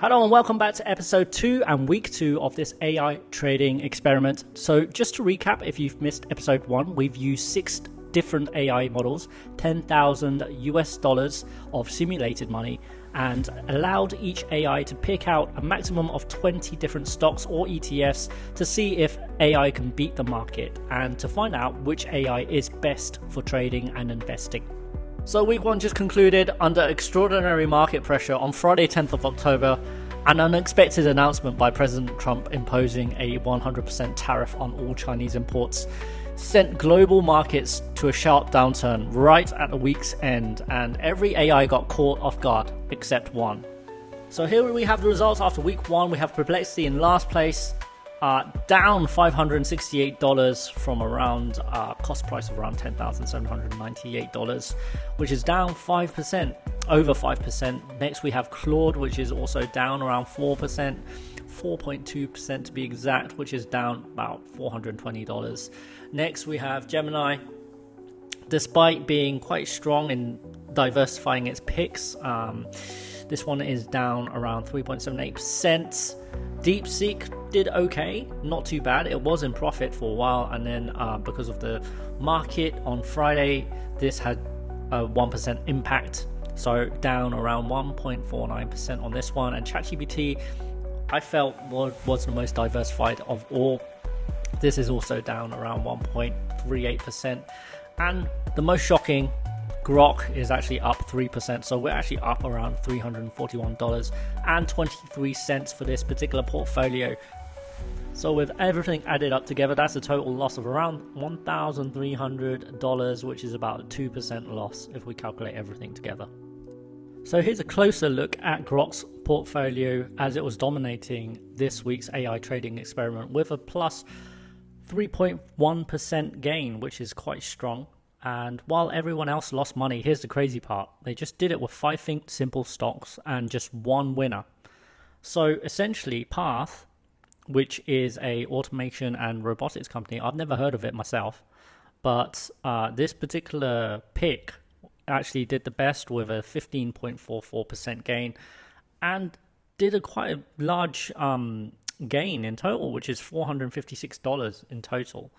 Hello and welcome back to episode 2 and week 2 of this AI trading experiment. So just to recap, if you've missed episode 1, we've used 6 different AI models, $10,000 of simulated money, and allowed each AI to pick out a maximum of 20 different stocks or ETFs to see if AI can beat the market and to find out which AI is best for trading and investing. So week 1 just concluded under extraordinary market pressure on Friday 10th of October. An unexpected announcement by President Trump imposing a 100% tariff on all Chinese imports sent global markets to a sharp downturn right at the week's end, and every AI got caught off guard except one. So here we have the results after week 1. We have Perplexity in last place, down $568 from around cost price of around $10,798, which is down 5%, over 5%. Next we have Claude, which is also down around 4%, 4.2% to be exact, which is down about $420. Next we have Gemini. Despite being quite strong in diversifying its picks, this one is down around 3.78%. DeepSeek did okay, not too bad. It was in profit for a while, and then because of the market on Friday, this had a 1% impact, so down around 1.49% on this one. And ChatGPT, I felt was the most diversified of all. This is also down around 1.38%, and the most shocking, Grok is actually up 3%, so we're actually up around $341.23 for this particular portfolio. So with everything added up together, that's a total loss of around $1,300, which is about a 2% loss if we calculate everything together. So here's a closer look at Grok's portfolio as it was dominating this week's AI trading experiment with a plus 3.1% gain, which is quite strong. And while everyone else lost money, here's the crazy part. They just did it with 5 simple stocks and just one winner. So essentially, Path, which is a automation and robotics company, I've never heard of it myself, but this particular pick actually did the best with a 15.44% gain and did a quite a large gain in total, which is $456 in total.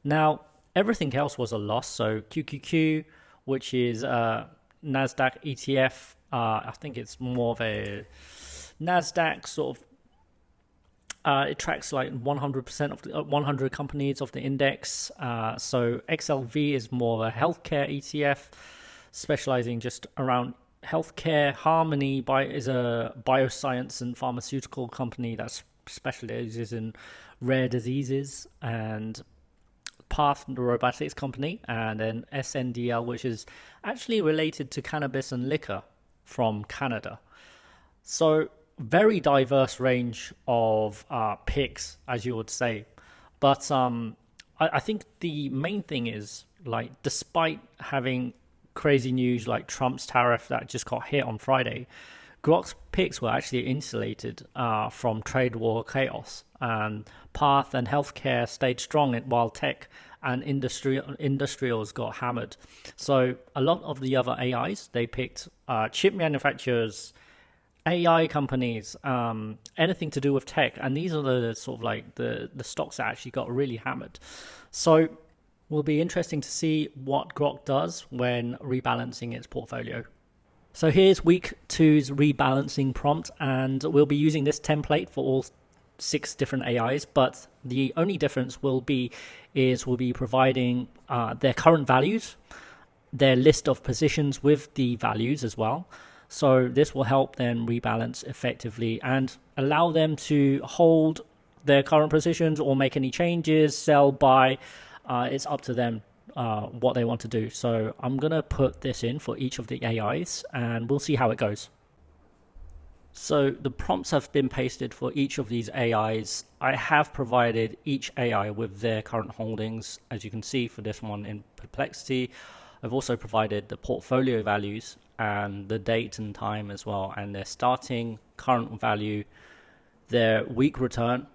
Now, everything else was a loss. So QQQ, which is NASDAQ ETF, I think it's more of a NASDAQ sort of, it tracks like 100% of the 100 companies of the index. So XLV is more of a healthcare ETF, specializing just around healthcare. Harmony is a bioscience and pharmaceutical company that specializes in rare diseases, and Path, the robotics company, and then SNDL, which is actually related to cannabis and liquor from Canada. So very diverse range of picks, as you would say. But I think the main thing is, like, despite having crazy news like Trump's tariff that just got hit on Friday, Grok's picks were actually insulated from trade war chaos, and Path and healthcare stayed strong while tech and industrials got hammered. So a lot of the other AIs, they picked chip manufacturers, AI companies, anything to do with tech, and these are the sort of like the stocks that actually got really hammered. So will be interesting to see what Grok does when rebalancing its portfolio. So here's week 2's rebalancing prompt, and we'll be using this template for all 6 different AIs, but the only difference will be we'll be providing their current values, their list of positions with the values as well. So this will help them rebalance effectively and allow them to hold their current positions or make any changes, sell, buy. It's up to them what they want to do. So I'm going to put this in for each of the AIs and we'll see how it goes. So the prompts have been pasted for each of these AIs. I have provided each AI with their current holdings. As you can see for this one in Perplexity, I've also provided the portfolio values and the date and time as well, and their starting current value, their week return,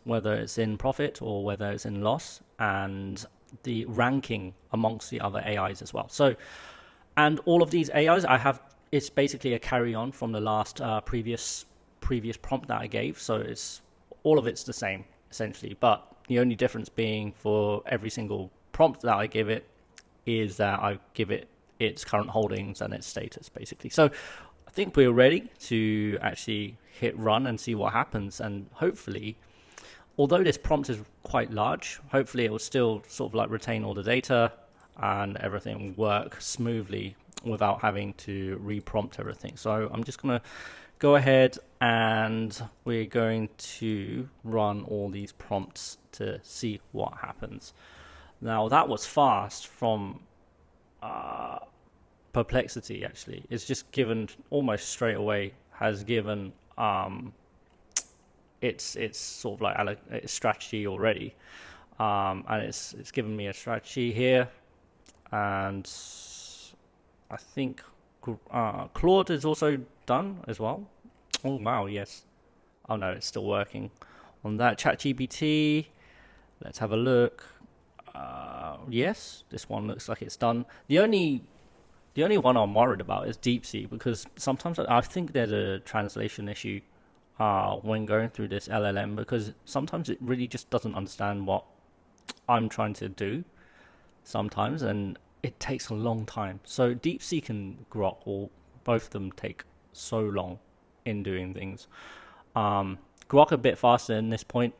whether it's in profit or whether it's in loss, and the ranking amongst the other AIs as well. So, and all of these AIs, it's basically a carry on from the last previous previous prompt that I gave. So all of it's the same essentially, but the only difference being for every single prompt that I give it is that I give it its current holdings and its status basically. So I think we're ready to actually hit run and see what happens. And hopefully, although this prompt is quite large, hopefully it will still sort of like retain all the data and everything will work smoothly without having to reprompt everything. So I'm just going to go ahead and we're going to run all these prompts to see what happens. Now that was fast from Perplexity. Actually, it's just given almost straight away, has given it's sort of like its strategy already, and it's given me a strategy here, and I think Claude is also done as well. Oh wow, yes. Oh no, it's still working on that. ChatGPT, let's have a look. Yes, this one looks like it's done. The only one I'm worried about is DeepSeek, because sometimes I think there's a translation issue when going through this LLM, because sometimes it really just doesn't understand what I'm trying to do sometimes, and it takes a long time. So DeepSeek and Grok, or both of them, take so long in doing things. Grok a bit faster in this point,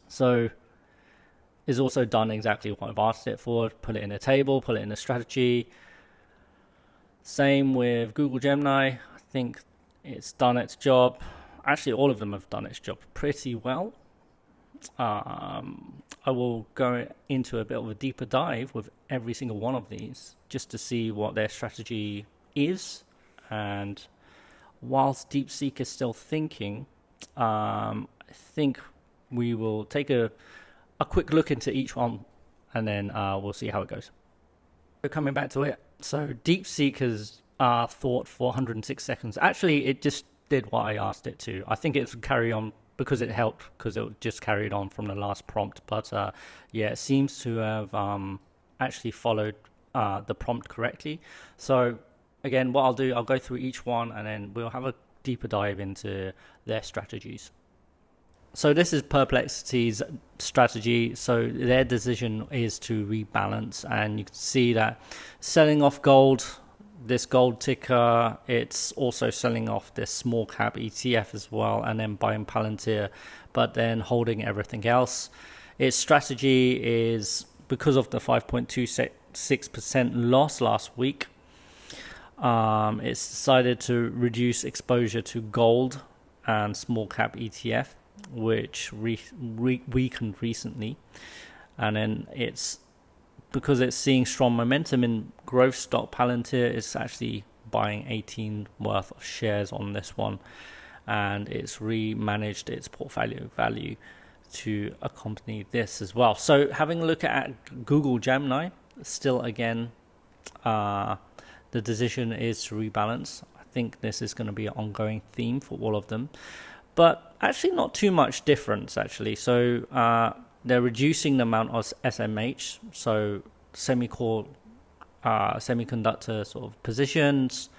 so is also done exactly what I've asked it for. Put it in a table, put it in a strategy. Same with Google Gemini. I think it's done its job. Actually, all of them have done its job pretty well. I will go into a bit of a deeper dive with every single one of these just to see what their strategy is. And whilst DeepSeek is still thinking, I think we will take a quick look into each one, and then we'll see how it goes. So coming back to it, so DeepSeek has thought for 106 seconds. Actually, it just did what I asked it to. I think it's carry on because it helped, because it just carried on from the last prompt. But yeah, it seems to have actually followed the prompt correctly. So again, what I'll do, I'll go through each one, and then we'll have a deeper dive into their strategies. So this is Perplexity's strategy. So their decision is to rebalance, and you can see that selling off gold, this gold ticker, it's also selling off this small cap ETF as well, and then buying Palantir, but then holding everything else. Its strategy is, because of the 5.26% loss last week, it's decided to reduce exposure to gold and small cap ETF, which weakened recently, and then it's because it's seeing strong momentum in growth stock Palantir. It's actually buying 18 worth of shares on this one, and it's remanaged its portfolio value to accompany this as well. So having a look at Google Gemini, still again the decision is to rebalance. I think this is going to be an ongoing theme for all of them, but actually not too much difference actually. So they're reducing the amount of SMH, so semiconductor sort of positions,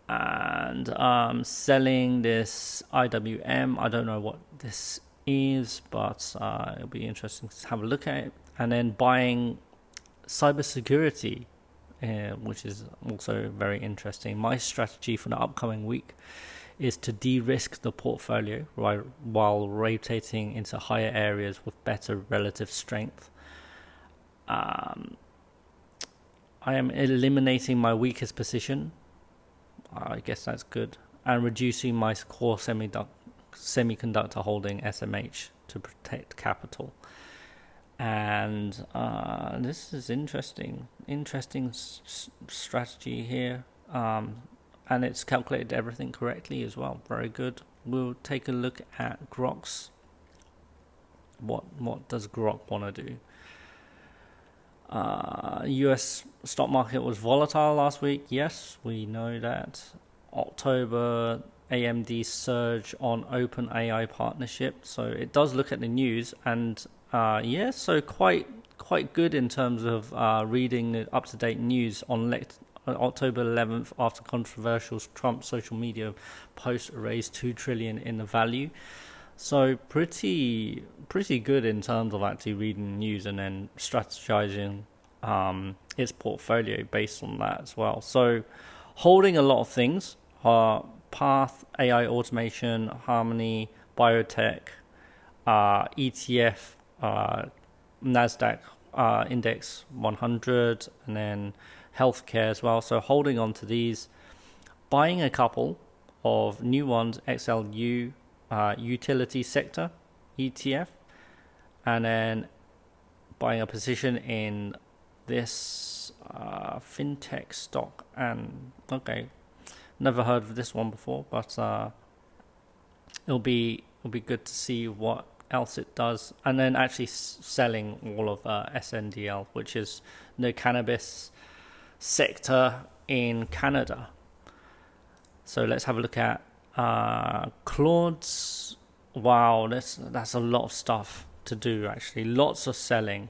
and selling this IWM. I don't know what this is, but it'll be interesting to have a look at it. And then buying cybersecurity, which is also very interesting. My strategy for the upcoming week is to de-risk the portfolio while rotating into higher areas with better relative strength. I am eliminating my weakest position. I guess that's good. And reducing my core semiconductor holding SMH to protect capital. And this is interesting strategy here. And it's calculated everything correctly as well. Very good. We'll take a look at Grok's. What does Grok want to do? US stock market was volatile last week. Yes, we know that. October, AMD surge on OpenAI partnership. So it does look at the news, and so quite good in terms of reading the up-to-date news on on October 11th, after controversial Trump social media post raised $2 trillion in the value. So pretty good in terms of actually reading news and then strategizing its portfolio based on that as well. So holding a lot of things, Path, AI automation, Harmony, biotech, ETF, Nasdaq Index 100, and then healthcare as well. So holding on to these, buying a couple of new ones, XLU, utility sector ETF, and then buying a position in this fintech stock. And okay, never heard of this one before, but it'll be good to see what else it does. And then actually selling all of SNDL, which is the cannabis sector in Canada. So let's have a look at Claude's. Wow, that's a lot of stuff to do actually. Lots of selling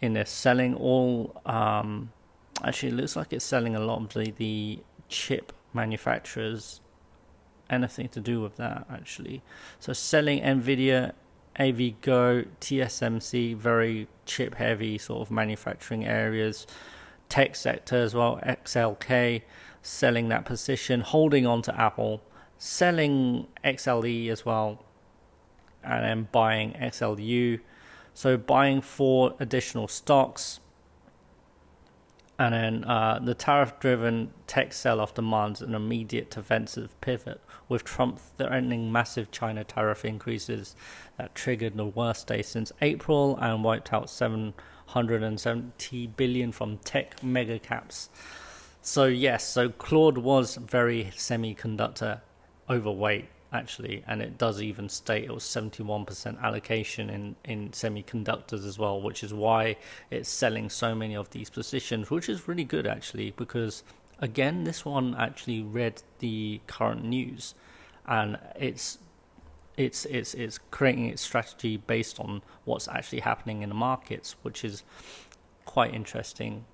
in this. Selling all. Actually, it looks like it's selling a lot of the chip manufacturers. Anything to do with that actually. So selling Nvidia, AVGo, TSMC, very chip heavy sort of manufacturing areas. Tech sector as well, XLK, selling that position, holding on to Apple, selling XLE as well, and then buying XLU. So buying 4 additional stocks. And then the tariff-driven tech sell-off demands an immediate defensive pivot, with Trump threatening massive China tariff increases that triggered the worst day since April and wiped out $770 billion from tech mega caps. So yes, so Claude was very semiconductor overweight actually, and it does even state it was 71% allocation in semiconductors as well, which is why it's selling so many of these positions, which is really good actually, because again, this one actually read the current news, and it's creating its strategy based on what's actually happening in the markets, which is quite interesting.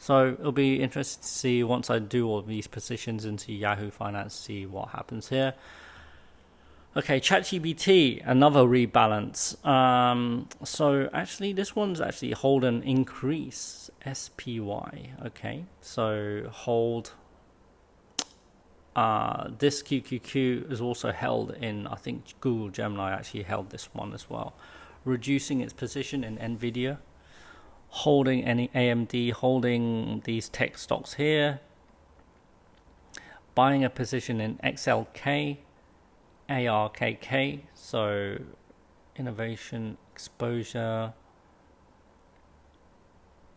So it'll be interesting to see once I do all of these positions into Yahoo Finance, see what happens here. Okay, ChatGPT, another rebalance. So actually, this one's actually hold an increase, SPY. Okay, so hold. This QQQ is also held in, I think Google Gemini actually held this one as well. Reducing its position in Nvidia. Holding any AMD, holding these tech stocks here, buying a position in XLK, ARKK, so innovation exposure,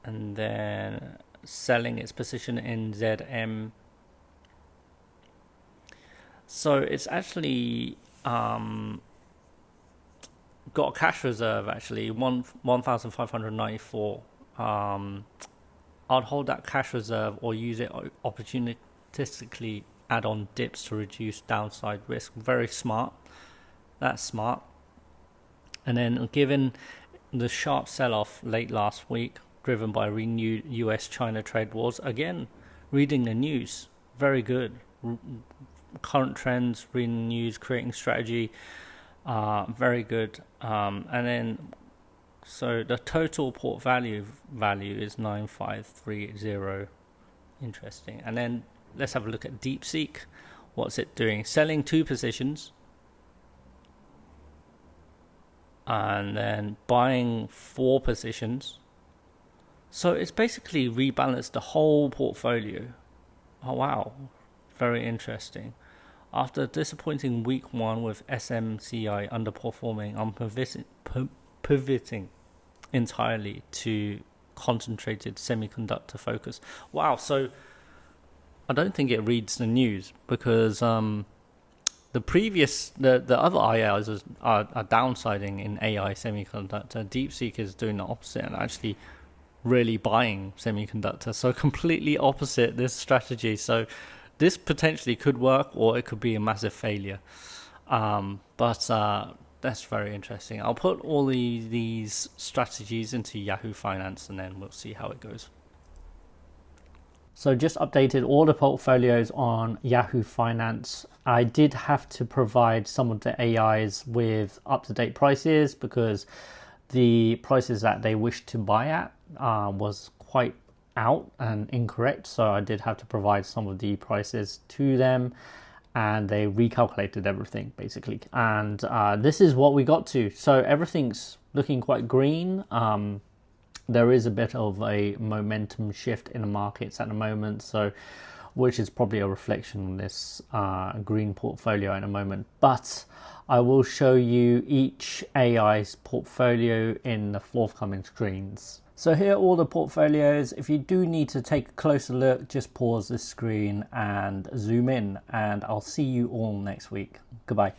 and then selling its position in ZM. So it's actually got a cash reserve actually, 1,594. I'd hold that cash reserve or use it opportunistically, add on dips to reduce downside risk. Very smart. That's smart. And then given the sharp sell-off late last week, driven by renewed US-China trade wars, again, reading the news, very good. Current trends, reading news, creating strategy, very good. And then so the total port value is 9530. Interesting. And then let's have a look at DeepSeek. What's it doing? Selling 2 positions and then buying 4 positions. So it's basically rebalanced the whole portfolio. Oh wow, very interesting. After a disappointing week 1 with SMCI underperforming, I'm pivoting entirely to concentrated semiconductor focus. Wow, so I don't think it reads the news, because the other IAs are downsizing in AI semiconductor. DeepSeek is doing the opposite and actually really buying semiconductor. So completely opposite this strategy. So this potentially could work, or it could be a massive failure. But that's very interesting. I'll put all these strategies into Yahoo Finance, and then we'll see how it goes. So just updated all the portfolios on Yahoo Finance. I did have to provide some of the AIs with up-to-date prices because the prices that they wished to buy at was quite out and incorrect. So I did have to provide some of the prices to them, and they recalculated everything basically. And this is what we got to. So everything's looking quite green. There is a bit of a momentum shift in the markets at the moment, so which is probably a reflection on this green portfolio at the moment. But I will show you each AI's portfolio in the forthcoming screens. So here are all the portfolios. If you do need to take a closer look, just pause this screen and zoom in, and I'll see you all next week. Goodbye.